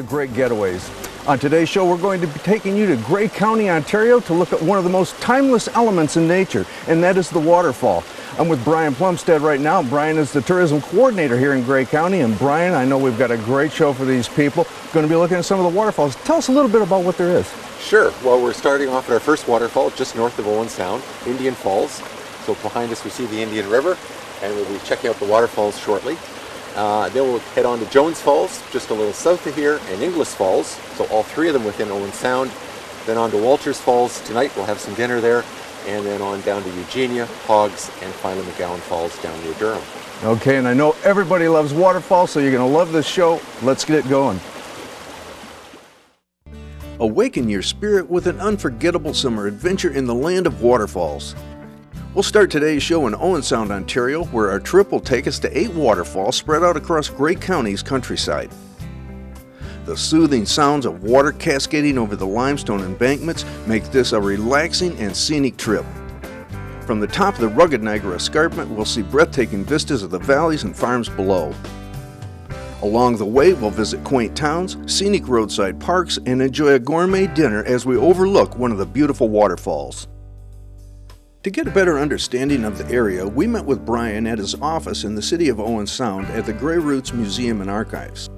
great getaways. On today's show, we're going to be taking you to Grey County, Ontario to look at one of the most timeless elements in nature, and that is the waterfall. I'm with Brian Plumstead right now. Brian is the tourism coordinator here in Grey County, and Brian, I know we've got a great show for these people. Going to be looking at some of the waterfalls. Tell us a little bit about what there is. Sure. Well, we're starting off at our first waterfall just north of Owen Sound, Indian Falls. So behind us we see the Indian River, and we'll be checking out the waterfalls shortly. Then we'll head on to Jones Falls, just a little south of here, and Inglis Falls, so all three of them within Owen Sound. Then on to Walters Falls tonight, we'll have some dinner there, and then on down to Eugenia, Hogs, and finally McGowan Falls down near Durham. Okay, and I know everybody loves waterfalls, so you're going to love this show. Let's get it going. Awaken your spirit with an unforgettable summer adventure in the land of waterfalls. We'll start today's show in Owen Sound, Ontario, where our trip will take us to 8 waterfalls spread out across Grey County's countryside. The soothing sounds of water cascading over the limestone embankments make this a relaxing and scenic trip. From the top of the rugged Niagara Escarpment, we'll see breathtaking vistas of the valleys and farms below. Along the way, we'll visit quaint towns, scenic roadside parks, and enjoy a gourmet dinner as we overlook one of the beautiful waterfalls. To get a better understanding of the area, we met with Brian at his office in the city of Owen Sound at the Grey Roots Museum and Archives.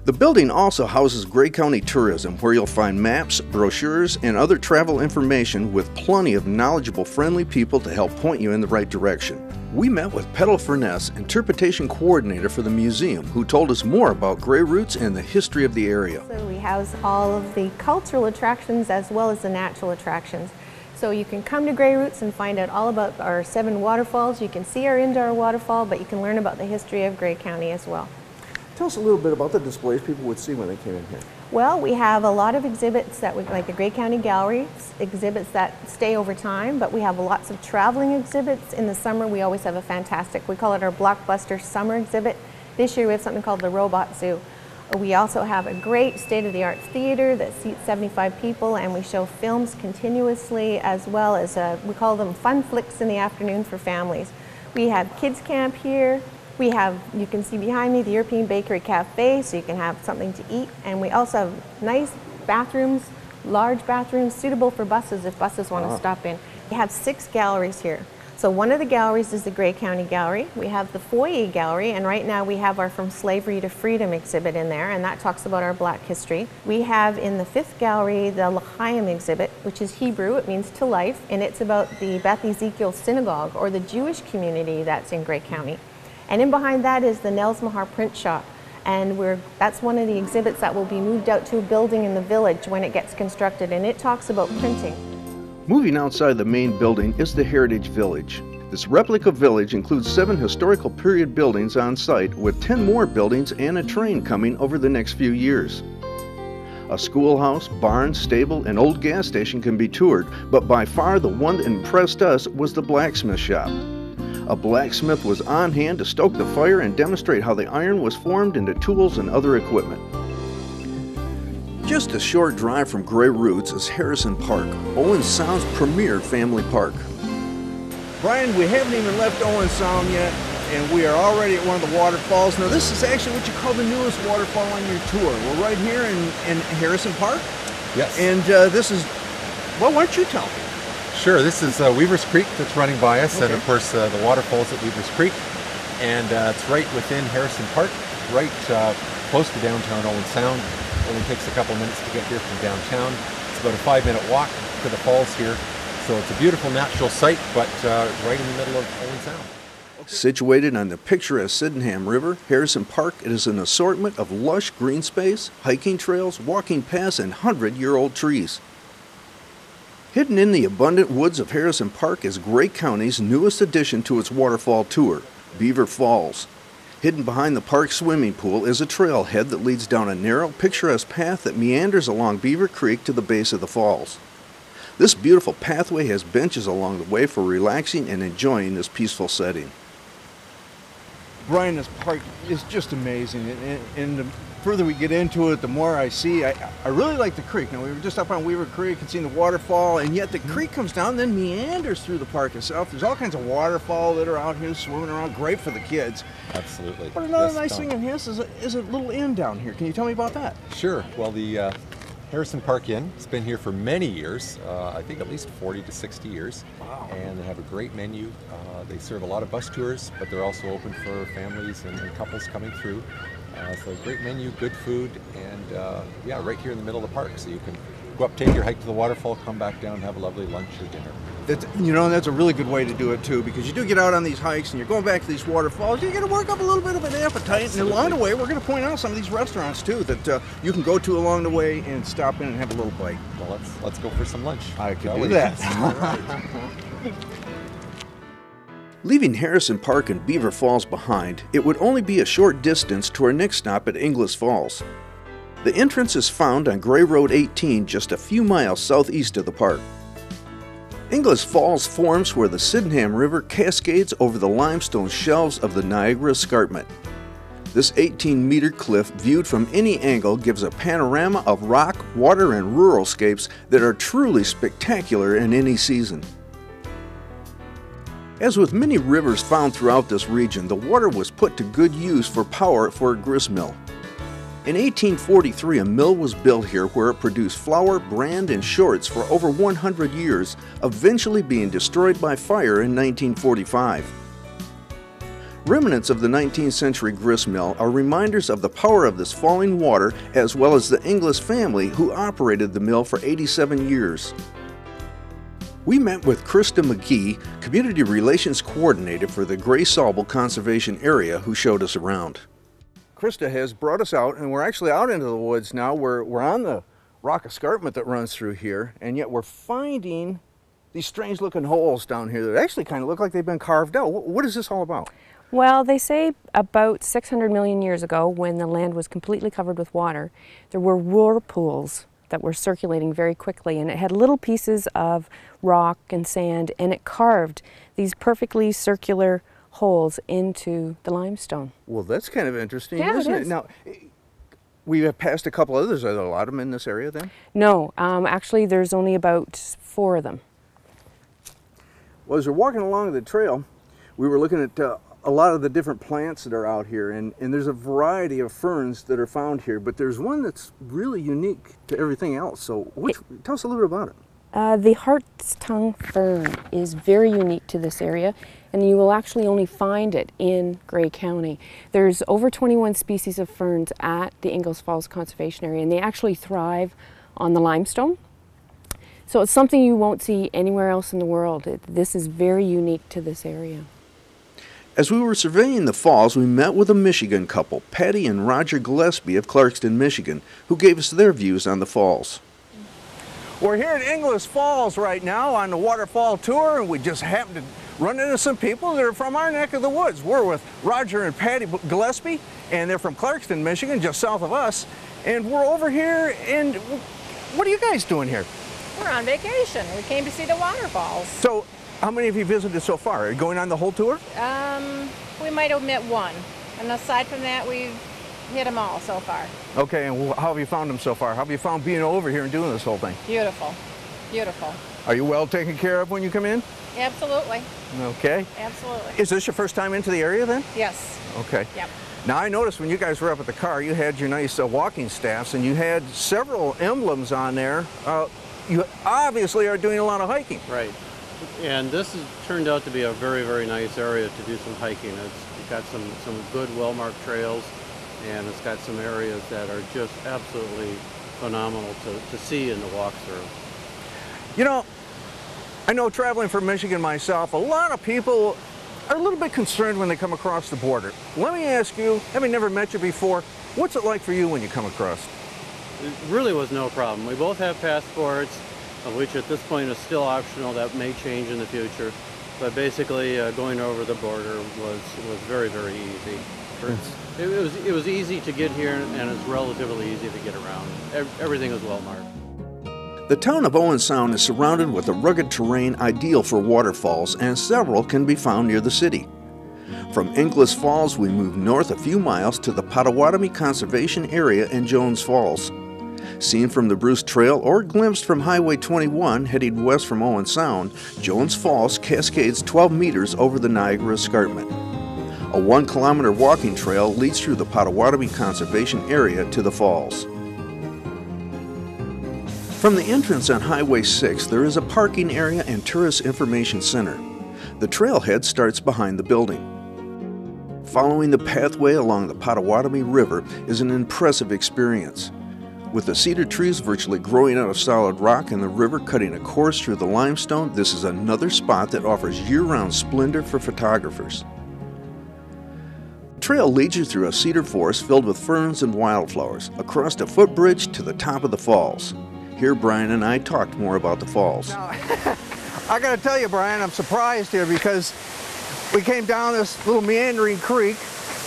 The building also houses Grey County Tourism, where you'll find maps, brochures, and other travel information with plenty of knowledgeable, friendly people to help point you in the right direction. We met with Petal Furness, Interpretation Coordinator for the museum, who told us more about Grey Roots and the history of the area. So we house all of the cultural attractions as well as the natural attractions. So you can come to Grey Roots and find out all about our 7 waterfalls. You can see our indoor waterfall, but you can learn about the history of Grey County as well. Tell us a little bit about the displays people would see when they came in here. Well, we have a lot of exhibits that we, like the Grey County Gallery, exhibits that stay over time, but we have lots of traveling exhibits. In the summer, we always have a fantastic, we call it our blockbuster summer exhibit. This year we have something called the Robot Zoo. We also have a great state-of-the-art theater that seats 75 people, and we show films continuously, as well as we call them fun flicks in the afternoon for families. We have kids camp here. We have, you can see behind me, the European Bakery Cafe, so you can have something to eat. And we also have nice bathrooms, large bathrooms, suitable for buses if buses want to stop in. We have 6 galleries here. So one of the galleries is the Grey County Gallery. We have the Foyer Gallery, and right now we have our From Slavery to Freedom exhibit in there, and that talks about our Black history. We have in the 5th gallery the L'Chaim exhibit, which is Hebrew, it means to life, and it's about the Beth Ezekiel Synagogue, or the Jewish community that's in Grey County. And in behind that is the Nels Mahar print shop, and that's one of the exhibits that will be moved out to a building in the village when it gets constructed, and it talks about printing. Moving outside the main building is the Heritage Village. This replica village includes 7 historical period buildings on site, with 10 more buildings and a train coming over the next few years. A schoolhouse, barn, stable, and old gas station can be toured, but by far the one that impressed us was the blacksmith shop. A blacksmith was on hand to stoke the fire and demonstrate how the iron was formed into tools and other equipment. Just a short drive from Grey Roots is Harrison Park, Owen Sound's premier family park. Brian, we haven't even left Owen Sound yet, and we are already at one of the waterfalls. Now, this is actually what you call the newest waterfall on your tour. We're right here in Harrison Park. Yes. And this is, well, why don't you tell me? Sure, this is Weaver's Creek that's running by us, and of course the waterfalls at Weaver's Creek. And it's right within Harrison Park, right close to downtown Owen Sound. Only takes a couple minutes to get here from downtown. It's about a 5-minute walk to the falls here. So it's a beautiful natural site, but right in the middle of Owen Sound. Situated on the picturesque Sydenham River, Harrison Park is an assortment of lush green space, hiking trails, walking paths, and 100-year-old trees. Hidden in the abundant woods of Harrison Park is Grey County's newest addition to its waterfall tour, Beaver Falls. Hidden behind the park swimming pool is a trailhead that leads down a narrow, picturesque path that meanders along Beaver Creek to the base of the falls. This beautiful pathway has benches along the way for relaxing and enjoying this peaceful setting. Brian, this park is just amazing, and the further we get into it, the more I see. I really like the creek. Now, we were just up on Weaver Creek and seeing the waterfall, and yet the creek comes down, then meanders through the park itself. There's all kinds of waterfall that are out here swimming around, great for the kids. Absolutely. But another nice thing in this is a little inn down here. Can you tell me about that? Sure. Well, the Harrison Park Inn has been here for many years, I think at least 40 to 60 years. Wow. And they have a great menu. They serve a lot of bus tours, but they're also open for families and couples coming through. So great menu, good food, and yeah, right here in the middle of the park. So you can go up, take your hike to the waterfall, come back down, have a lovely lunch or dinner. That's, you know, that's a really good way to do it too, because you do get out on these hikes and you're going back to these waterfalls, you got to work up a little bit of an appetite. Absolutely. And along the way, we're going to point out some of these restaurants too that you can go to along the way and stop in and have a little bite. Well, let's go for some lunch. I could do that. Leaving Harrison Park and Beaver Falls behind, it would only be a short distance to our next stop at Inglis Falls. The entrance is found on Gray Road 18, just a few miles southeast of the park. Inglis Falls forms where the Sydenham River cascades over the limestone shelves of the Niagara Escarpment. This 18-meter cliff viewed from any angle gives a panorama of rock, water, and rural scapes that are truly spectacular in any season. As with many rivers found throughout this region, the water was put to good use for power for a grist mill. In 1843, a mill was built here where it produced flour, bran, and shorts for over 100 years, eventually being destroyed by fire in 1945. Remnants of the 19th century grist mill are reminders of the power of this falling water, as well as the Inglis family who operated the mill for 87 years. We met with KRISTA McKee, Community Relations Coordinator for the Gray SAUBLE Conservation Area, who showed us around. KRISTA has brought us out, and we're actually out into the woods now. We're on the rock escarpment that runs through here, and yet we're finding these strange looking holes down here that actually kind of look like they've been carved out. What is this all about? Well, they say about 600 million years ago, when the land was completely covered with water, there were whirlpools that were circulating very quickly, and it had little pieces of rock and sand, and it carved these perfectly circular holes into the limestone. Well, that's kind of interesting, yeah, isn't it? Now, we have passed a couple others. Are there a lot of them in this area then? No, actually there's only about 4 of them. Well, as we're walking along the trail, we were looking at a lot of the different plants that are out here, and there's a variety of ferns that are found here, but there's one that's really unique to everything else. So tell us a little bit about it. The hart's tongue fern is very unique to this area, and you will actually only find it in Gray County. There's over 21 species of ferns at the Inglis Falls Conservation Area, and they actually thrive on the limestone. So it's something you won't see anywhere else in the world. This is very unique to this area. As we were surveying the falls, we met with a Michigan couple, Patty and Roger Gillespie of Clarkston, Michigan, who gave us their views on the falls. We're here at Inglis Falls right now on the waterfall tour, and we just happened to run into some people that are from our neck of the woods. We're with Roger and Patty Gillespie, and they're from Clarkston, Michigan, just south of us. And we're over here, and what are you guys doing here? We're on vacation. We came to see the waterfalls. So, how many have you visited so far? Are you going on the whole tour? We might omit one. And aside from that, we've hit them all so far. Okay, and how have you found them so far? How have you found being over here and doing this whole thing? Beautiful. Beautiful. Are you well taken care of when you come in? Absolutely. Okay. Absolutely. Is this your first time into the area then? Yes. Okay. Yep. Now I noticed when you guys were up at the car, you had your nice walking staffs, and you had several emblems on there. You obviously are doing a lot of hiking. Right. And this has turned out to be a very, very nice area to do some hiking. It's got some good, well-marked trails, and it's got some areas that are just absolutely phenomenal to see and to walk through. You know, I know traveling from Michigan myself, a lot of people are a little bit concerned when they come across the border. Let me ask you, having never met you before, what's it like for you when you come across? It really was no problem. We both have passports, of which at this point is still optional. That may change in the future. But basically, going over the border was very, very easy. It was easy to get here, and it's relatively easy to get around. Everything was well marked. The town of Owen Sound is surrounded with a rugged terrain ideal for waterfalls, and several can be found near the city. From Inglis Falls, we move north a few miles to the Potawatomi Conservation Area in Jones Falls. Seen from the Bruce Trail or glimpsed from Highway 21 heading west from Owen Sound, Jones Falls cascades 12 meters over the Niagara Escarpment. A 1-kilometer walking trail leads through the Potawatomi Conservation Area to the falls. From the entrance on Highway 6, there is a parking area and tourist information center. The trailhead starts behind the building. Following the pathway along the Potawatomi River is an impressive experience. With the cedar trees virtually growing out of solid rock and the river cutting a course through the limestone, this is another spot that offers year-round splendor for photographers. The trail leads you through a cedar forest filled with ferns and wildflowers, across a footbridge to the top of the falls. Here Brian and I talked more about the falls. Now, I gotta tell you, Brian, I'm surprised here because we came down this little meandering creek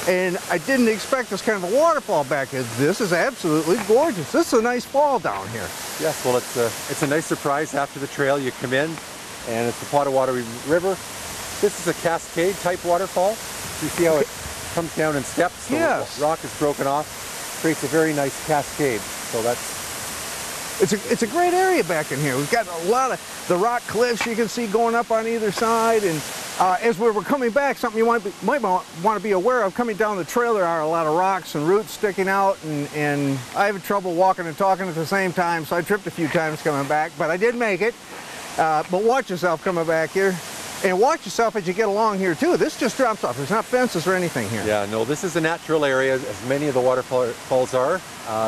and I didn't expect this kind of a waterfall back here. This is absolutely gorgeous. This is a nice fall down here. Yes, well, it's a nice surprise after the trail. You come in, and it's the Potawatomi River. This is a cascade type waterfall. You see how it comes down in steps? So yes. The rock is broken off, creates a very nice cascade. So it's a great area back in here. We've got a lot of the rock cliffs you can see going up on either side, and as we were coming back, something you might want to be aware of, coming down the trail, there are a lot of rocks and roots sticking out, and I have trouble walking and talking at the same time, so I tripped a few times coming back, but I did make it. But watch yourself coming back here, and watch yourself as you get along here too. This just drops off. There's not fences or anything here. Yeah, no, this is a natural area, as many of the waterfalls are,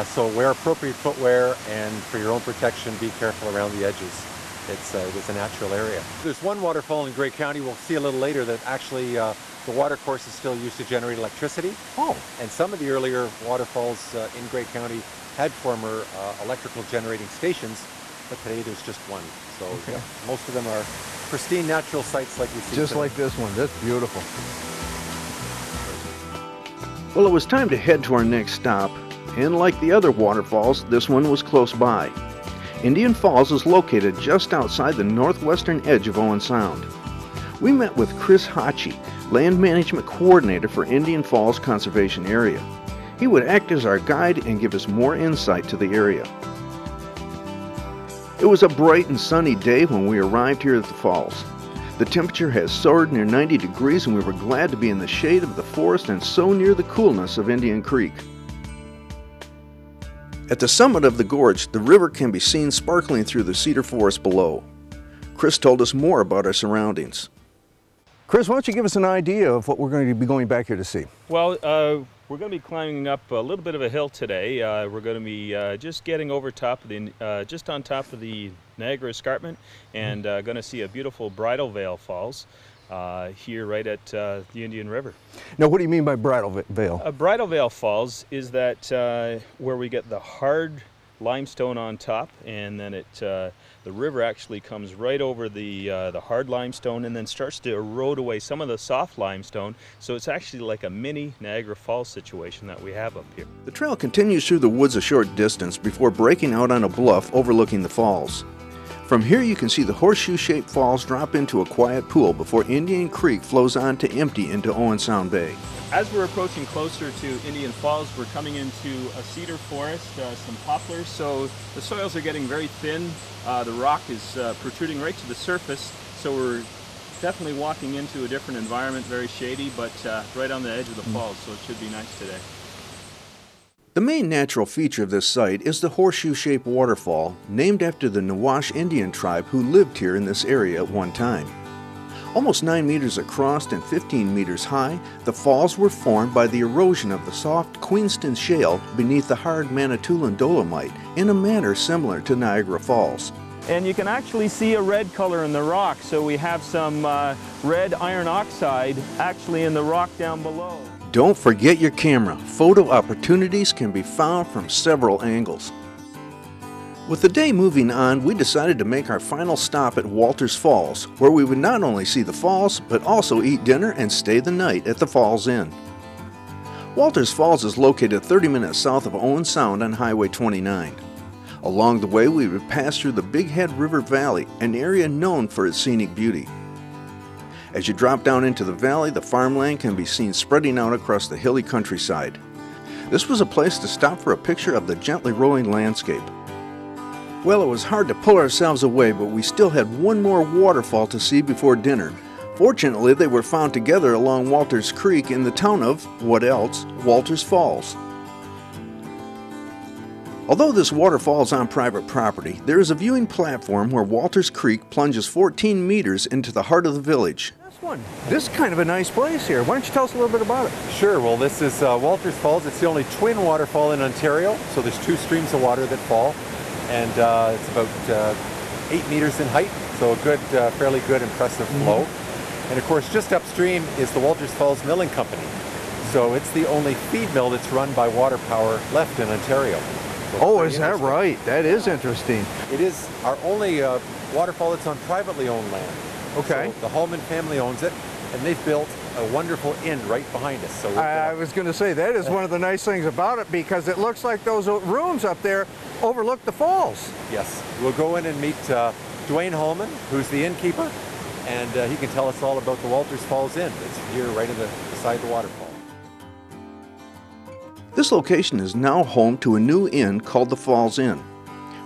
so wear appropriate footwear, and for your own protection, be careful around the edges. It's a natural area. There's one waterfall in Grey County, we'll see a little later, that actually the water course is still used to generate electricity. Oh. And some of the earlier waterfalls in Grey County had former electrical generating stations, but today there's just one. So okay. Yeah, most of them are pristine natural sites like we see just today. Like this one. That's beautiful. Well, it was time to head to our next stop, and like the other waterfalls, this one was close by. Indian Falls is located just outside the northwestern edge of Owen Sound. We met with Chris Hachi, Land Management Coordinator for Indian Falls Conservation Area. He would act as our guide and give us more insight to the area. It was a bright and sunny day when we arrived here at the falls. The temperature has soared near 90 degrees and we were glad to be in the shade of the forest and so near the coolness of Indian Creek. At the summit of the gorge, the river can be seen sparkling through the cedar forest below. Chris told us more about our surroundings. Chris, why don't you give us an idea of what we're going to be going back here to see? Well, we're going to be climbing up a little bit of a hill today. We're going to be just getting over top of the, just on top of the Niagara Escarpment, and going to see a beautiful Bridal Veil Falls here right at the Indian River. Now, what do you mean by Bridal Veil? Bridal Veil Falls is that where we get the hard limestone on top, and then the river actually comes right over the hard limestone and then starts to erode away some of the soft limestone. So it's actually like a mini Niagara Falls situation that we have up here. The trail continues through the woods a short distance before breaking out on a bluff overlooking the falls. From here you can see the horseshoe-shaped falls drop into a quiet pool before Indian Creek flows on to empty into Owen Sound Bay. As we're approaching closer to Indian Falls, we're coming into a cedar forest, some poplars, so the soils are getting very thin. The rock is protruding right to the surface, so we're definitely walking into a different environment, very shady, but right on the edge of the falls, so it should be nice today. The main natural feature of this site is the horseshoe-shaped waterfall, named after the Nawash Indian tribe who lived here in this area at one time. Almost 9 meters across and 15 meters high, the falls were formed by the erosion of the soft Queenston shale beneath the hard Manitoulin dolomite in a manner similar to Niagara Falls. And you can actually see a red color in the rock, so we have some red iron oxide actually in the rock down below. Don't forget your camera. Photo opportunities can be found from several angles. With the day moving on, we decided to make our final stop at Walters Falls, where we would not only see the falls, but also eat dinner and stay the night at the Falls Inn. Walters Falls is located 30 minutes south of Owen Sound on Highway 29. Along the way, we would pass through the Big Head River Valley, an area known for its scenic beauty. As you drop down into the valley, the farmland can be seen spreading out across the hilly countryside. This was a place to stop for a picture of the gently rolling landscape. Well, it was hard to pull ourselves away, but we still had one more waterfall to see before dinner. Fortunately, they were found together along Walters Creek in the town of, what else, Walters Falls. Although this waterfall is on private property, there is a viewing platform where Walters Creek plunges 14 meters into the heart of the village. This is kind of a nice place here. Why don't you tell us a little bit about it? Sure. Well, this is Walters Falls. It's the only twin waterfall in Ontario, so there's two streams of water that fall, and it's about 8 meters in height, so a good, fairly good, impressive flow. And of course, just upstream is the Walters Falls Milling Company. So it's the only feed mill that's run by water power left in Ontario. So oh, is that right? That is interesting. It is our only waterfall that's on privately owned land. Okay. So the Hallman family owns it, and they've built a wonderful inn right behind us. So I was going to say, that is one of the nice things about it, because it looks like those rooms up there overlook the falls. Yes. We'll go in and meet Dwayne Hallman, who's the innkeeper, and he can tell us all about the Walters Falls Inn. It's here right beside the waterfall. This location is now home to a new inn called the Falls Inn.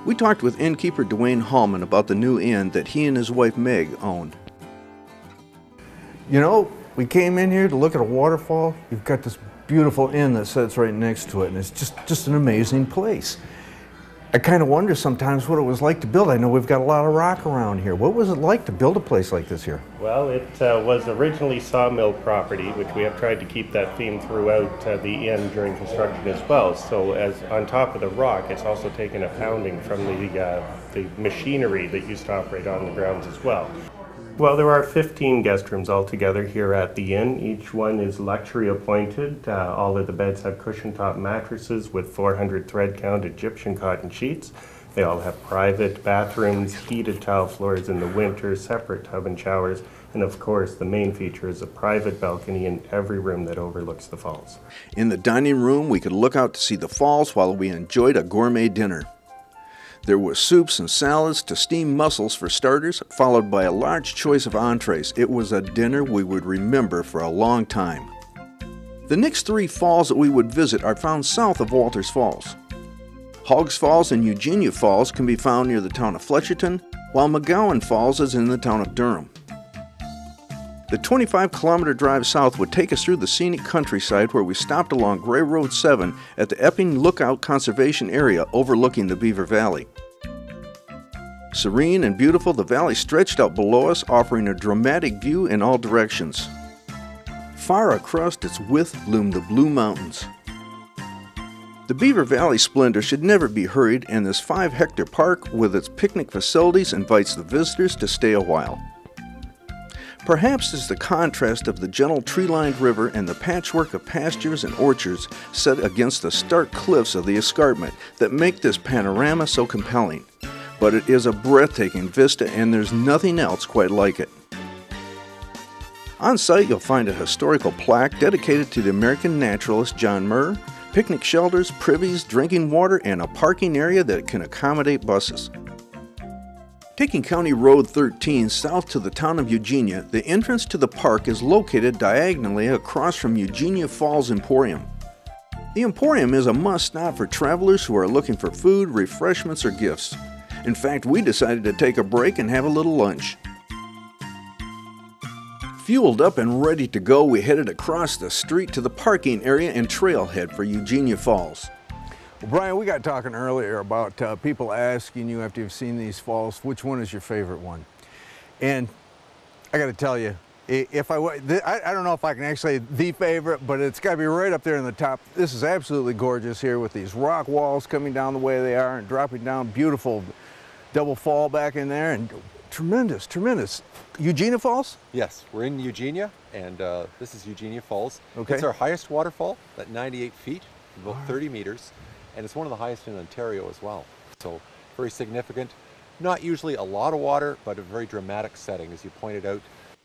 We talked with innkeeper Dwayne Hallman about the new inn that he and his wife Meg own. You know, we came in here to look at a waterfall. You've got this beautiful inn that sits right next to it, and it's just an amazing place. I kind of wonder sometimes what it was like to build. I know we've got a lot of rock around here. What was it like to build a place like this here? Well, it was originally sawmill property, which we have tried to keep that theme throughout the inn during construction as well. So as on top of the rock, it's also taken a pounding from the machinery that used to operate on the grounds as well. Well, there are 15 guest rooms altogether here at the inn. Each one is luxury appointed. All of the beds have cushion top mattresses with 400 thread count Egyptian cotton sheets. They all have private bathrooms, heated tile floors in the winter, separate tub and showers, and of course the main feature is a private balcony in every room that overlooks the falls. In the dining room, we could look out to see the falls while we enjoyed a gourmet dinner. There were soups and salads to steamed mussels for starters, followed by a large choice of entrees. It was a dinner we would remember for a long time. The next three falls that we would visit are found south of Walters Falls. Hoggs Falls and Eugenia Falls can be found near the town of Fletcherton, while McGowan Falls is in the town of Durham. The 25-kilometer drive south would take us through the scenic countryside where we stopped along Gray Road 7 at the Epping Lookout Conservation Area overlooking the Beaver Valley. Serene and beautiful, the valley stretched out below us, offering a dramatic view in all directions. Far across its width loomed the Blue Mountains. The Beaver Valley splendor should never be hurried, and this 5-hectare park with its picnic facilities invites the visitors to stay a while. Perhaps it's the contrast of the gentle tree-lined river and the patchwork of pastures and orchards set against the stark cliffs of the escarpment that make this panorama so compelling. But it is a breathtaking vista, and there's nothing else quite like it. On site, you'll find a historical plaque dedicated to the American naturalist John Muir, picnic shelters, privies, drinking water, and a parking area that can accommodate buses. Taking County Road 13 south to the town of Eugenia, the entrance to the park is located diagonally across from Eugenia Falls Emporium. The Emporium is a must-stop for travelers who are looking for food, refreshments, or gifts. In fact, we decided to take a break and have a little lunch. Fueled up and ready to go, we headed across the street to the parking area and trailhead for Eugenia Falls. Well, Brian, we got talking earlier about people asking you after you've seen these falls, which one is your favorite one? And I got to tell you, if I don't know if I can actually say the favorite, but it's got to be right up there in the top. This is absolutely gorgeous here with these rock walls coming down the way they are and dropping down. Beautiful double fall back in there, and tremendous, tremendous. Eugenia Falls? Yes, we're in Eugenia, and this is Eugenia Falls. Okay. It's our highest waterfall at 98 feet, about 30 meters. And it's one of the highest in Ontario as well. So very significant. Not usually a lot of water, but a very dramatic setting. As you pointed out,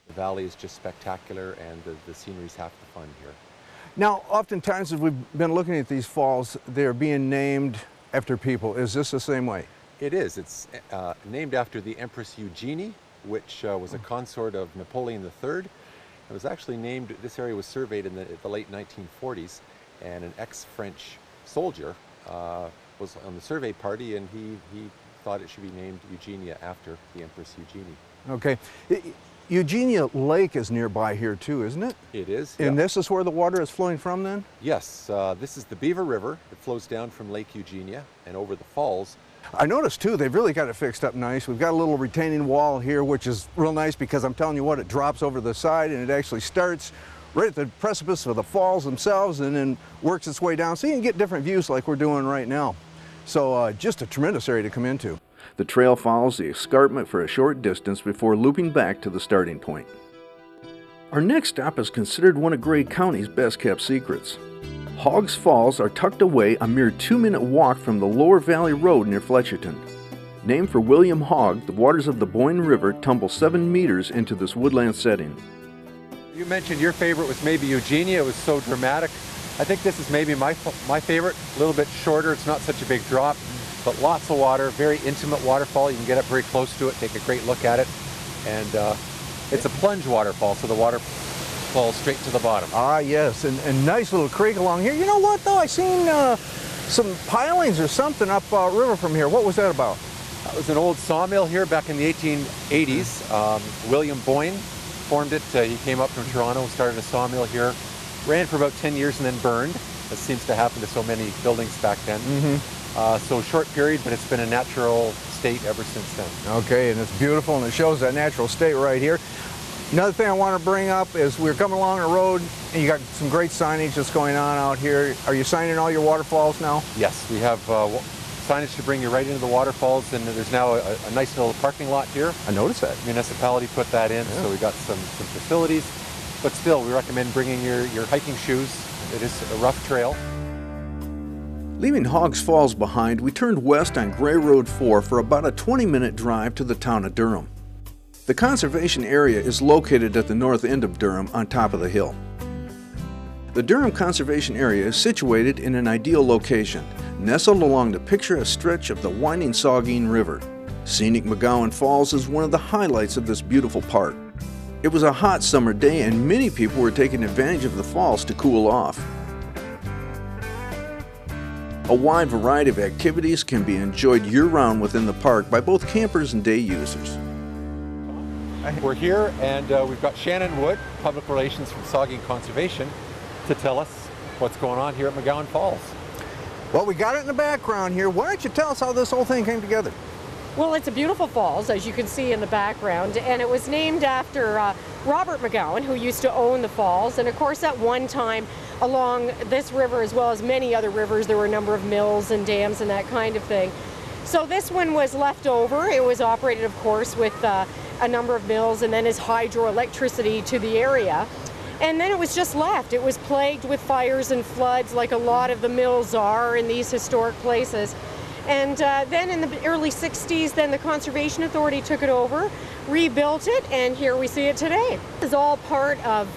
the valley is just spectacular, and the scenery's half the fun here. Now, oftentimes as we've been looking at these falls, they're being named after people. Is this the same way? It is. It's named after the Empress Eugenie, which was a consort of Napoleon III. It was actually named, this area was surveyed in the late 1940s, and an ex-French soldier was on the survey party, and he thought it should be named Eugenia after the Empress Eugenie. Okay. Eugenia Lake is nearby here too, isn't it? It is. And yeah. this is where the water is flowing from then? Yes, this is the Beaver River. It flows down from Lake Eugenia and over the falls. I noticed too, they've really got it fixed up nice. We've got a little retaining wall here, which is real nice because I'm telling you what, it drops over the side and it actually starts right at the precipice of the falls themselves and then works its way down. So you can get different views like we're doing right now. So just a tremendous area to come into. The trail follows the escarpment for a short distance before looping back to the starting point. Our next stop is considered one of Grey County's best-kept secrets. Hogs Falls are tucked away a mere 2-minute walk from the Lower Valley Road near Fletcherton. Named for William Hogg, the waters of the Boyne River tumble 7 meters into this woodland setting. You mentioned your favorite was maybe Eugenia. It was so dramatic. I think this is maybe my favorite. A little bit shorter. It's not such a big drop, but lots of water. Very intimate waterfall. You can get up very close to it, take a great look at it, and it's a plunge waterfall, so the water falls straight to the bottom. Ah, yes, and nice little creek along here. You know what, though? I seen some pilings or something up river from here. What was that about? That was an old sawmill here back in the 1880s. William Boyne formed it. He came up from Toronto, started a sawmill here, ran for about 10 years and then burned. That seems to happen to so many buildings back then. So short period, but it's been a natural state ever since then. Okay, and it's beautiful, and it shows that natural state right here. Another thing I want to bring up is we're coming along a road, and you got some great signage that's going on out here. Are you signing all your waterfalls now? Yes, we have signage to bring you right into the waterfalls, and there's now a nice little parking lot here. I noticed that. Municipality put that in, so we got some facilities. But still, we recommend bringing your hiking shoes. It is a rough trail. Leaving Hogs Falls behind, we turned west on Grey Road 4 for about a 20-minute drive to the town of Durham. The conservation area is located at the north end of Durham on top of the hill. The Durham Conservation Area is situated in an ideal location, nestled along the picturesque stretch of the winding Saugeen River. Scenic McGowan Falls is one of the highlights of this beautiful park. It was a hot summer day and many people were taking advantage of the falls to cool off. A wide variety of activities can be enjoyed year-round within the park by both campers and day users. We're here, and we've got Shannon Wood, Public Relations from Saugeen Conservation, to tell us what's going on here at McGowan Falls. Well, we got it in the background here. Why don't you tell us how this whole thing came together? Well, it's a beautiful falls, as you can see in the background, and it was named after Robert McGowan, who used to own the falls. And of course, at one time, along this river, as well as many other rivers, there were a number of mills and dams and that kind of thing. So this one was left over. It was operated, of course, with a number of mills and then as hydroelectricity to the area. And then it was just left. It was plagued with fires and floods like a lot of the mills are in these historic places. And then in the early 60s, then the Conservation Authority took it over, rebuilt it, and here we see it today. This is all part of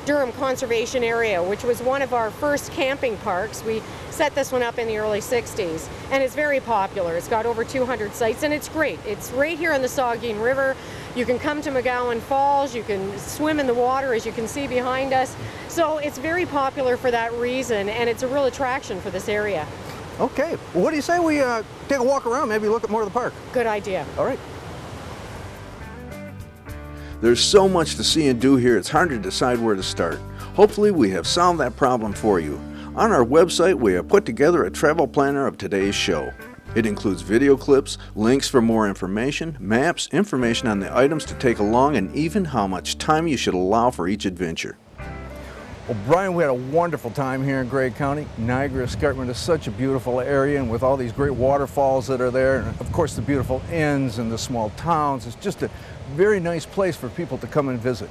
Durham Conservation Area, which was one of our first camping parks. We set this one up in the early 60s, and it's very popular. It's got over 200 sites, and it's great. It's right here on the Saugeen River. You can come to McGowan Falls, you can swim in the water, as you can see behind us. So it's very popular for that reason, and it's a real attraction for this area. Okay, well, what do you say we take a walk around, maybe look at more of the park? Good idea. All right. There's so much to see and do here, it's hard to decide where to start. Hopefully we have solved that problem for you. On our website, we have put together a travel planner of today's show. It includes video clips, links for more information, maps, information on the items to take along, and even how much time you should allow for each adventure. Well, Brian, we had a wonderful time here in Grey County. Niagara Escarpment is such a beautiful area, and with all these great waterfalls that are there, and of course the beautiful inns and the small towns, it's just a very nice place for people to come and visit.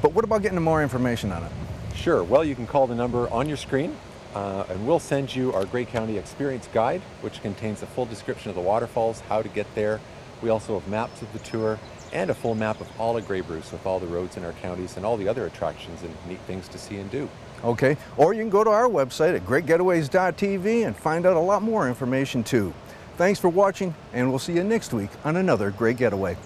But what about getting more information on it? Sure, well, you can call the number on your screen, and we'll send you our Grey County Experience Guide, which contains a full description of the waterfalls, how to get there. We also have maps of the tour, and a full map of all of Grey Bruce with all the roads in our counties and all the other attractions and neat things to see and do. Okay, or you can go to our website at greatgetaways.tv and find out a lot more information too. Thanks for watching, and we'll see you next week on another Great Getaway.